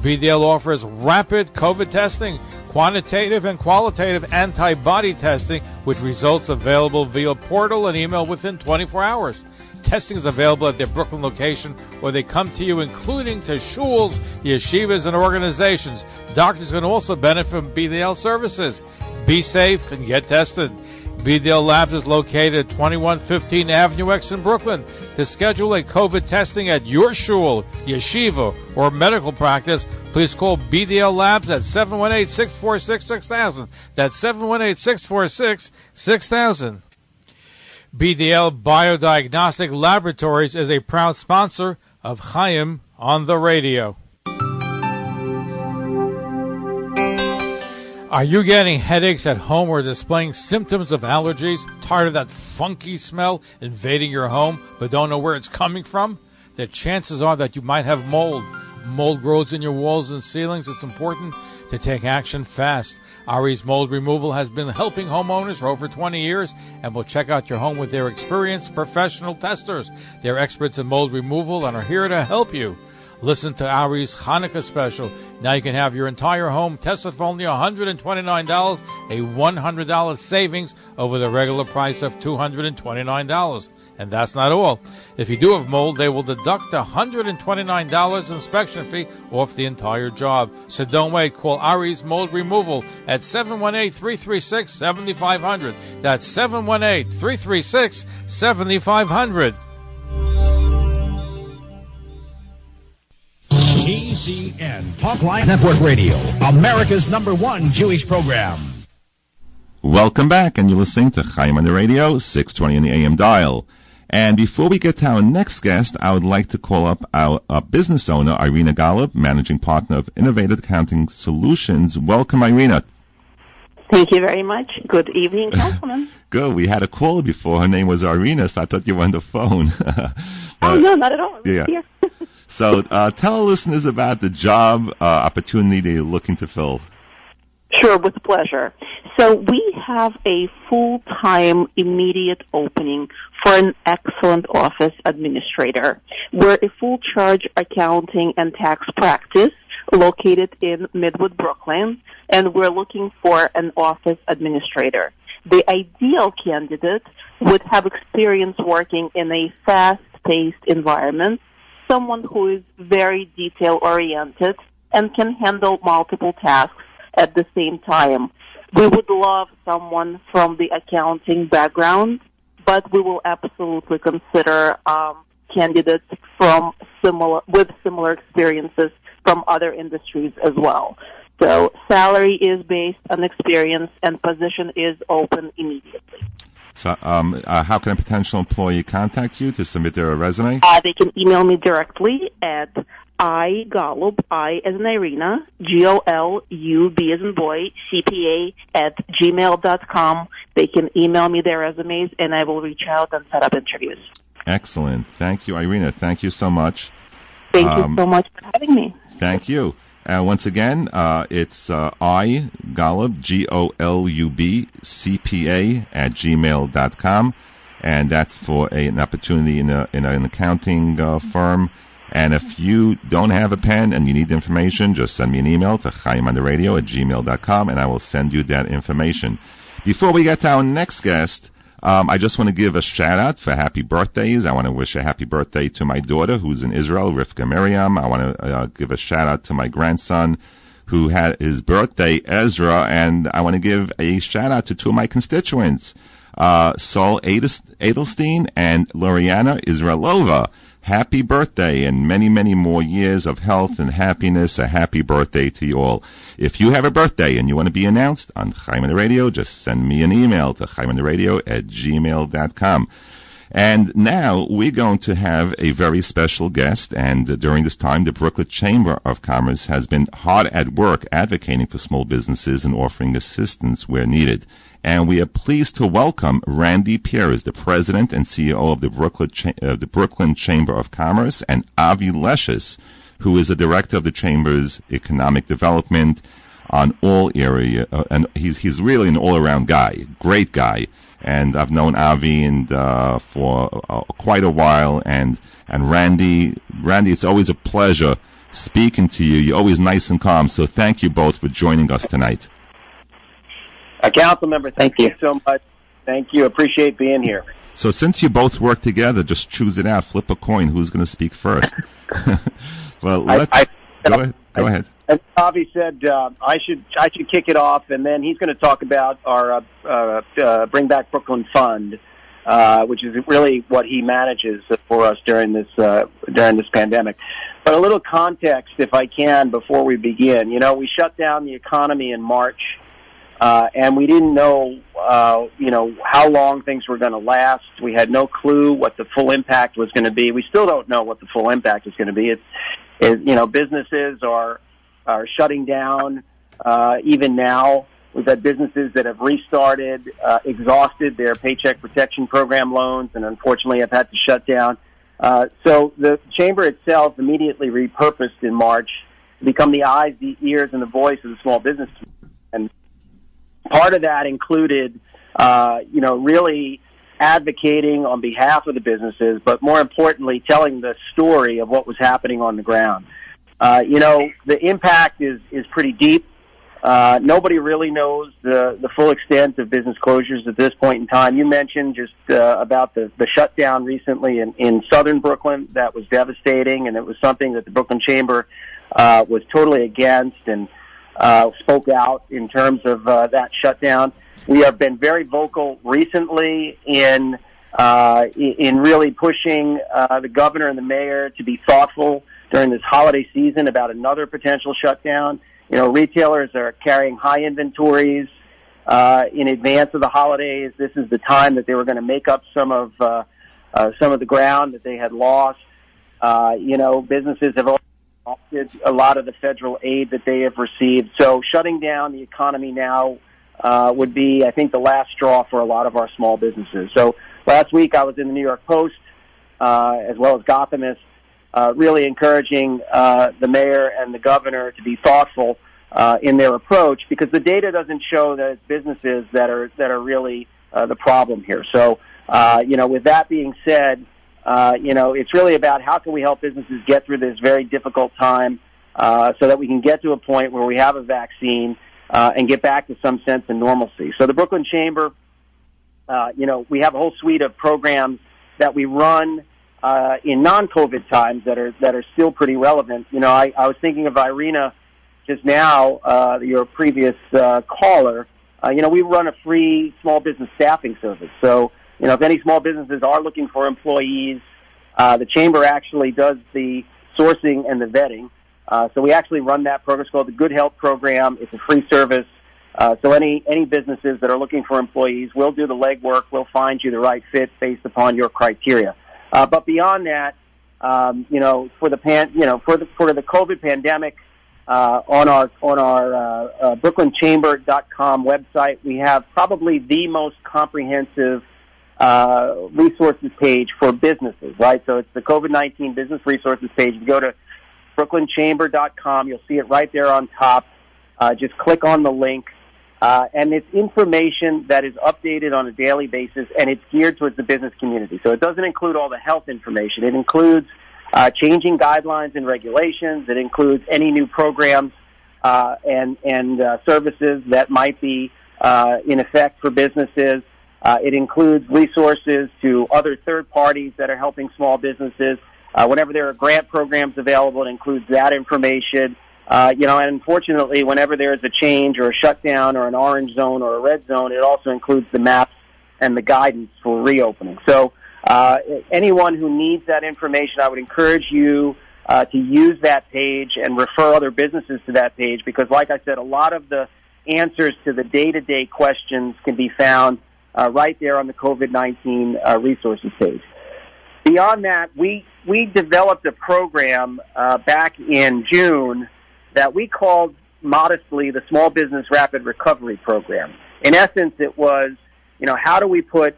BDL offers rapid COVID testing, quantitative and qualitative antibody testing with results available via portal and email within 24 hours. Testing is available at their Brooklyn location, or they come to you, including to shuls, yeshivas, and organizations. Doctors can also benefit from BDL services. Be safe and get tested. BDL Labs is located at 2115 Avenue X in Brooklyn. To schedule a COVID testing at your shul, yeshiva, or medical practice, please call BDL Labs at 718-646-6000. That's 718-646-6000. BDL BioDiagnostic Laboratories is a proud sponsor of Chaim on the radio. Are you getting headaches at home or displaying symptoms of allergies? Tired of that funky smell invading your home but don't know where it's coming from? The chances are that you might have mold. Mold grows in your walls and ceilings. It's important to take action fast. Ari's Mold Removal has been helping homeowners for over 20 years and will check out your home with their experienced professional testers. They're experts in mold removal and are here to help you. Listen to Ari's Hanukkah special. Now you can have your entire home tested for only $129, a $100 savings over the regular price of $229. And that's not all. If you do have mold, they will deduct $129 inspection fee off the entire job. So don't wait. Call Ari's Mold Removal at 718-336-7500. That's 718-336-7500. TCN, Talk Line Network Radio, America's #1 Jewish program. Welcome back, and you're listening to Chaim on the radio, 620 on the AM dial. And before we get to our next guest, I would like to call up our business owner, Irina Golub, managing partner of Innovative Accounting Solutions. Welcome, Irina. Thank you very much. Good evening, Councilman. Good. We had a caller before. Her name was Irina, so I thought you were on the phone. Oh, no, not at all. Yeah. So tell our listeners about the job opportunity that you're looking to fill. Sure, with pleasure. So we have a full-time immediate opening for an excellent office administrator. We're a full-charge accounting and tax practice located in Midwood, Brooklyn, and we're looking for an office administrator. The ideal candidate would have experience working in a fast-paced environment, someone who is very detail-oriented and can handle multiple tasks at the same time. We would love someone from the accounting background, but we will absolutely consider candidates with similar experiences from other industries as well. So salary is based on experience, and position is open immediately. So how can a potential employee contact you to submit their resume? They can email me directly at iGolub, I as in Irina, GOLUB as in boy, CPA @gmail.com. They can email me their resumes, and I will reach out and set up interviews. Excellent. Thank you, Irina. Thank you so much. Thank you so much for having me. Thank you. Once again, it's iGolub, GOLUB, CPA @gmail.com, and that's for an opportunity in an accounting firm. And if you don't have a pen and you need information, just send me an email to chaimontheradio@gmail.com, and I will send you that information. Before we get to our next guest, I just want to give a shout-out for happy birthdays. I want to wish a happy birthday to my daughter, who's in Israel, Rivka Miriam. I want to give a shout-out to my grandson, who had his birthday, Ezra. And I want to give a shout-out to two of my constituents, Saul Edelstein and Loriana Israelova, happy birthday and many, many more years of health and happiness. A happy birthday to you all. If you have a birthday and you want to be announced on Chaim on the Radio, just send me an email to chaimontheradio@gmail.com. And now we're going to have a very special guest, and during this time, the Brooklyn Chamber of Commerce has been hard at work advocating for small businesses and offering assistance where needed. And we are pleased to welcome Randy Pierce, the President and CEO of the Brooklyn Chamber of Commerce, and Avi Leshes, who is the Director of the Chamber's Economic Development on all area. And he's really an all-around guy, great guy. And I've known Avi for quite a while, and Randy, it's always a pleasure speaking to you. You're always nice and calm. So thank you both for joining us tonight. Council member, thank you so much. Thank you. Appreciate being here. So since you both work together, just choose it out. Flip a coin. Who's going to speak first? Well, go ahead. As Avi said, I should kick it off, and then he's going to talk about our Bring Back Brooklyn Fund, which is really what he manages for us during this pandemic. But a little context, if I can, before we begin. You know, we shut down the economy in March, and we didn't know, how long things were going to last. We had no clue what the full impact was going to be. We still don't know what the full impact is going to be. Businesses are shutting down. Even now, we've had businesses that have restarted, exhausted their Paycheck Protection Program loans, and unfortunately have had to shut down. So the Chamber itself immediately repurposed in March to become the eyes, the ears, and the voice of the small business community. And part of that included, really advocating on behalf of the businesses, but more importantly, telling the story of what was happening on the ground. The impact is pretty deep. Nobody really knows the full extent of business closures at this point in time. You mentioned just about the shutdown recently in southern Brooklyn. That was devastating, and it was something that the Brooklyn Chamber was totally against and spoke out in terms of that shutdown. We have been very vocal recently in really pushing the governor and the mayor to be thoughtful during this holiday season about another potential shutdown. Retailers are carrying high inventories in advance of the holidays. This is the time that they were going to make up some of the ground that they had lost. Businesses have exhausted a lot of the federal aid that they have received. So shutting down the economy now would be, I think, the last straw for a lot of our small businesses. So last week I was in the New York Post as well as Gothamist, really encouraging the mayor and the governor to be thoughtful in their approach, because the data doesn't show that it's businesses that are really the problem here. So, with that being said, it's really about how can we help businesses get through this very difficult time so that we can get to a point where we have a vaccine and get back to some sense of normalcy. So the Brooklyn Chamber, we have a whole suite of programs that we run in non-COVID times that are still pretty relevant. I was thinking of Irina just now, your previous caller. We run a free small business staffing service. So, if any small businesses are looking for employees, the Chamber actually does the sourcing and the vetting. So we actually run that program. It's called the Good Help Program. It's a free service. So any businesses that are looking for employees, we'll do the legwork. We'll find you the right fit based upon your criteria. But beyond that, for the COVID pandemic, on our BrooklynChamber.com website, we have probably the most comprehensive resources page for businesses, right? So it's the COVID-19 business resources page. If you go to BrooklynChamber.com, you'll see it right there on top. Just click on the link. And it's information that is updated on a daily basis, and it's geared towards the business community. So it doesn't include all the health information. It includes changing guidelines and regulations. It includes any new programs and services that might be in effect for businesses. It includes resources to other third parties that are helping small businesses. Whenever there are grant programs available, it includes that information. And unfortunately, whenever there is a change or a shutdown or an orange zone or a red zone, it also includes the maps and the guidance for reopening. So Anyone who needs that information, I would encourage you to use that page and refer other businesses to that page because, like I said, a lot of the answers to the day-to-day questions can be found right there on the COVID-19 resources page. Beyond that, we developed a program back in June that we called modestly the Small Business Rapid Recovery Program. In essence, it was, how do we put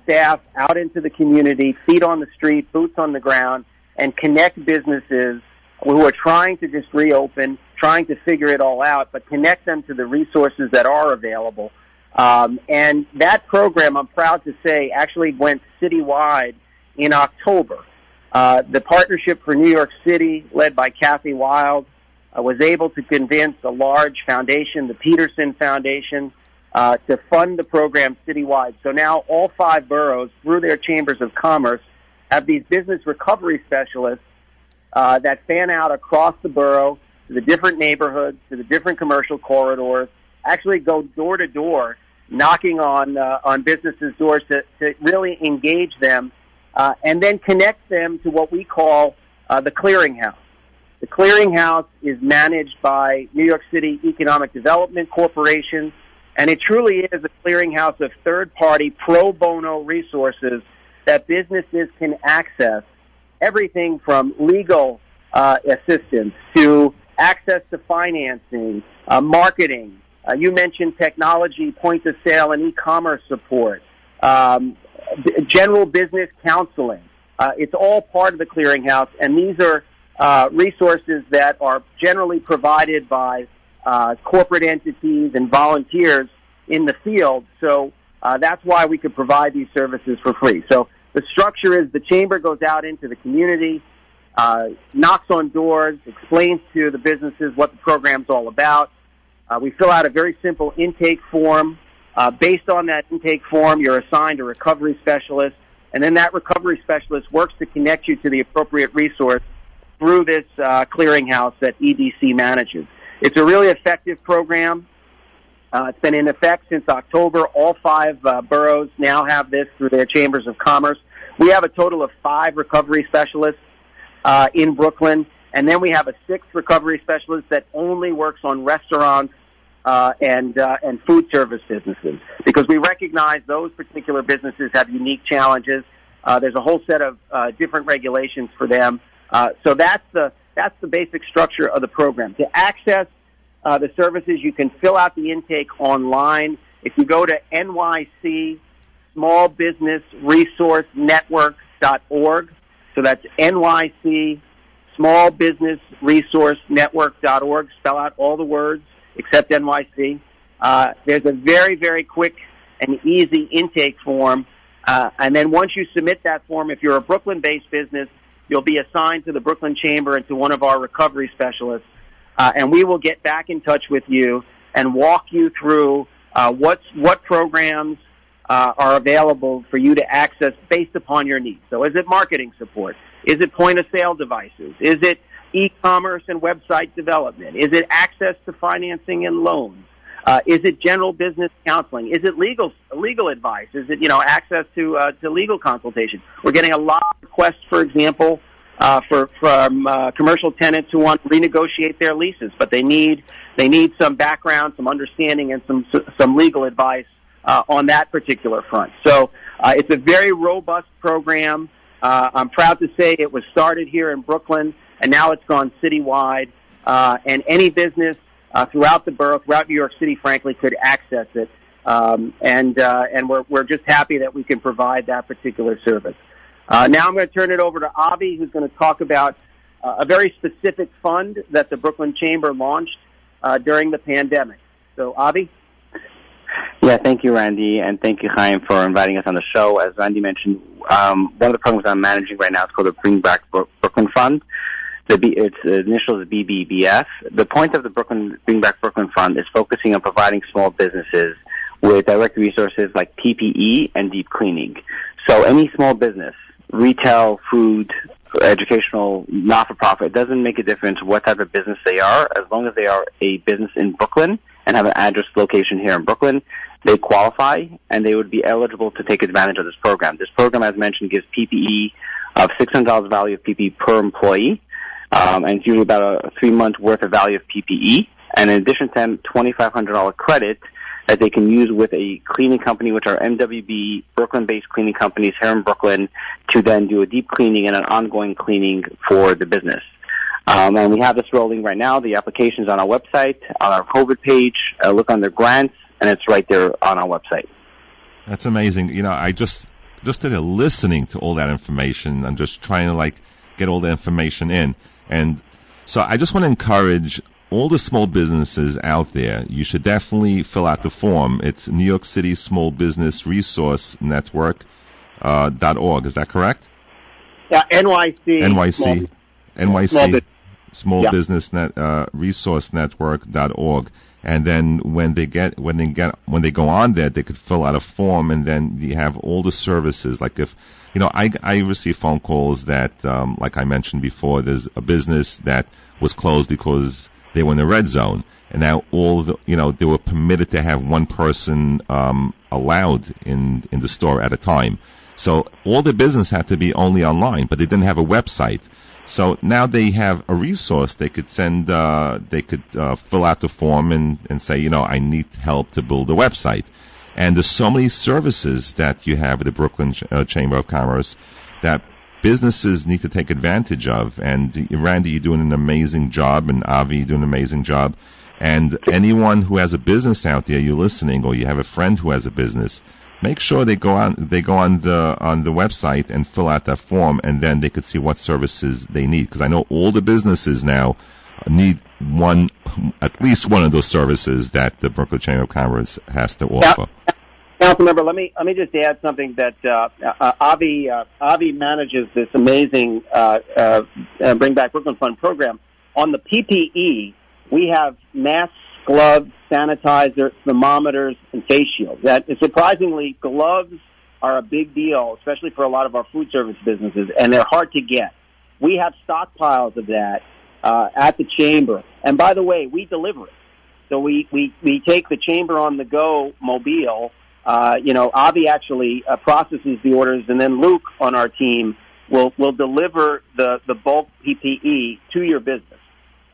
staff out into the community, feet on the street, boots on the ground, and connect businesses who are trying to just reopen, trying to figure it all out, but connect them to the resources that are available. And that program, I'm proud to say, actually went citywide in October. The Partnership for New York City, led by Kathy Wild, was able to convince a large foundation, the Peterson Foundation, to fund the program citywide. So now all 5 boroughs, through their chambers of commerce, have these business recovery specialists that fan out across the borough to the different neighborhoods, to the different commercial corridors, actually go door to door, knocking on businesses' doors to really engage them, and then connect them to what we call the clearinghouse. The clearinghouse is managed by New York City Economic Development Corporation, and it truly is a clearinghouse of third-party pro bono resources that businesses can access, everything from legal assistance to access to financing, marketing. You mentioned technology, point of sale, and e-commerce support, general business counseling. It's all part of the clearinghouse, and these are resources that are generally provided by corporate entities and volunteers in the field. So that's why we could provide these services for free. So the structure is the chamber goes out into the community, knocks on doors, explains to the businesses what the program's all about. We fill out a very simple intake form. Based on that intake form, you're assigned a recovery specialist, and then that recovery specialist works to connect you to the appropriate resource through this clearinghouse that EDC manages. It's a really effective program. It's been in effect since October. All 5 boroughs now have this through their chambers of commerce. We have a total of 5 recovery specialists in Brooklyn, and then we have a 6th recovery specialist that only works on restaurants and food service businesses, because we recognize those particular businesses have unique challenges. There's a whole set of different regulations for them. So that's the basic structure of the program. To access the services, you can fill out the intake online. If you go to nycsmallbusinessresourcenetwork.org, so that's nycsmallbusinessresourcenetwork.org, spell out all the words except NYC. There's a very, very quick and easy intake form. And then once you submit that form, if you're a Brooklyn-based business, you'll be assigned to the Brooklyn Chamber and to one of our recovery specialists. And we will get back in touch with you and walk you through what programs are available for you to access based upon your needs. So is it marketing support? Is it point-of-sale devices? Is it e-commerce and website development? Is it access to financing and loans? Is it general business counseling? Is it legal advice? Is it access to legal consultation? We're getting a lot of requests, for example, from commercial tenants who want to renegotiate their leases, but they need some background, some understanding, and some legal advice on that particular front. So it's a very robust program. I'm proud to say it was started here in Brooklyn, and now it's gone citywide. And any business throughout the borough, throughout New York City, frankly, could access it. And we're just happy that we can provide that particular service. Now I'm going to turn it over to Avi, who's going to talk about a very specific fund that the Brooklyn Chamber launched during the pandemic. So, Avi? Yeah, thank you, Randy, and thank you, Chaim, for inviting us on the show. As Randy mentioned, one of the programs I'm managing right now is called the Bring Back Brooklyn Fund. Its initials is BBBF. The point of the Bring Back Brooklyn Fund is focusing on providing small businesses with direct resources like PPE and deep cleaning. So any small business, retail, food, educational, not-for-profit, it doesn't make a difference what type of business they are, as long as they are a business in Brooklyn and have an address location here in Brooklyn, they qualify and they would be eligible to take advantage of this program. This program, as mentioned, gives PPE of $600 value of PPE per employee, and it's usually about a 3-month worth of value of PPE. And in addition to that, $2,500 credit that they can use with a cleaning company, which are MWB, Brooklyn-based cleaning companies here in Brooklyn, to then do a deep cleaning and an ongoing cleaning for the business. And we have this rolling right now. The application is on our website, on our COVID page. Look under grants, and it's right there on our website. That's amazing. I just listening to all that information. I'm just trying to get all the information in. And so I just want to encourage all the small businesses out there. You should definitely fill out the form. It's New York City Small Business Resource Network .org. Is that correct? Yeah, NYC. Small Business Resource Network.org. And then when they go on there, they could fill out a form, and then you have all the services. Like if, I receive phone calls that, like I mentioned before, there's a business that was closed because they were in the red zone, and now they were permitted to have one person allowed in the store at a time. So all the business had to be only online, but they didn't have a website. So now they have a resource. They could send, fill out the form and say, I need help to build a website. And there's so many services that you have at the Brooklyn Chamber of Commerce that businesses need to take advantage of. And Randy, you're doing an amazing job, and Avi, you're doing an amazing job. And anyone who has a business out there, you're listening, or you have a friend who has a business, make sure they go on the website and fill out that form, and then they could see what services they need. Because I know all the businesses now need at least one of those services that the Brooklyn Chamber of Commerce has to offer. Council member, let me just add something that Avi manages this amazing Bring Back Brooklyn Fund program. On the PPE, we have masks, gloves, sanitizer, thermometers, and face shields. Surprisingly, gloves are a big deal, especially for a lot of our food service businesses, and they're hard to get. We have stockpiles of that at the chamber. And by the way, we deliver it. So we take the chamber on the go mobile. Avi actually processes the orders, and then Luke on our team will deliver the bulk PPE to your business.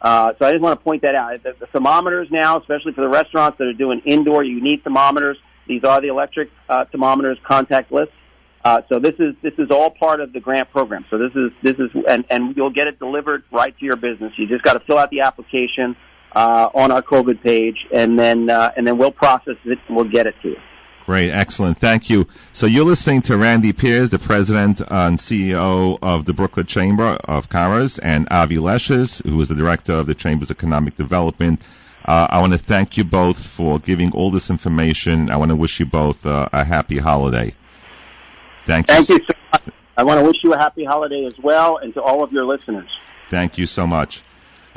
So I just want to point that out. The thermometers now, especially for the restaurants that are doing indoor unique thermometers, these are the electric thermometers, contactless. So this is all part of the grant program. So this is and you'll get it delivered right to your business. You just got to fill out the application on our COVID page, and then we'll process it and we'll get it to you. Great, excellent, thank you. So you're listening to Randy Pierce, the president and CEO of the Brooklyn Chamber of Commerce, and Avi Leshes, who is the director of the Chamber's Economic Development. I want to thank you both for giving all this information. I want to wish you both a happy holiday. Thank you so much. I want to wish you a happy holiday as well, and to all of your listeners. Thank you so much.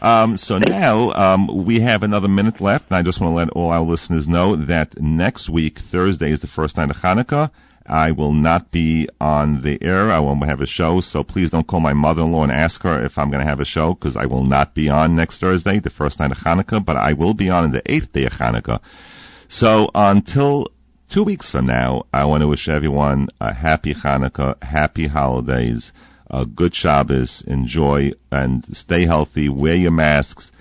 So now we have another minute left, and I just want to let all our listeners know that next week, Thursday, is the first night of Hanukkah. I will not be on the air. I won't have a show, so please don't call my mother-in-law and ask her if I'm going to have a show, because I will not be on next Thursday, the first night of Hanukkah, but I will be on the 8th day of Hanukkah. So until 2 weeks from now, I want to wish everyone a happy Hanukkah, happy holidays, a good Shabbos, enjoy and stay healthy, wear your masks,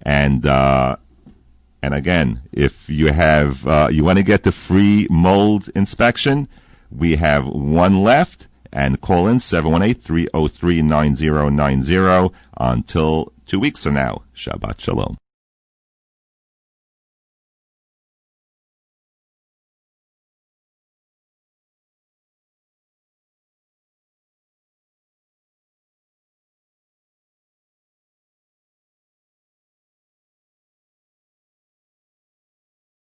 and again, if you have you want to get the free mold inspection, we have one left, and call in 718-303-9090 until 2 weeks from now. Shabbat Shalom.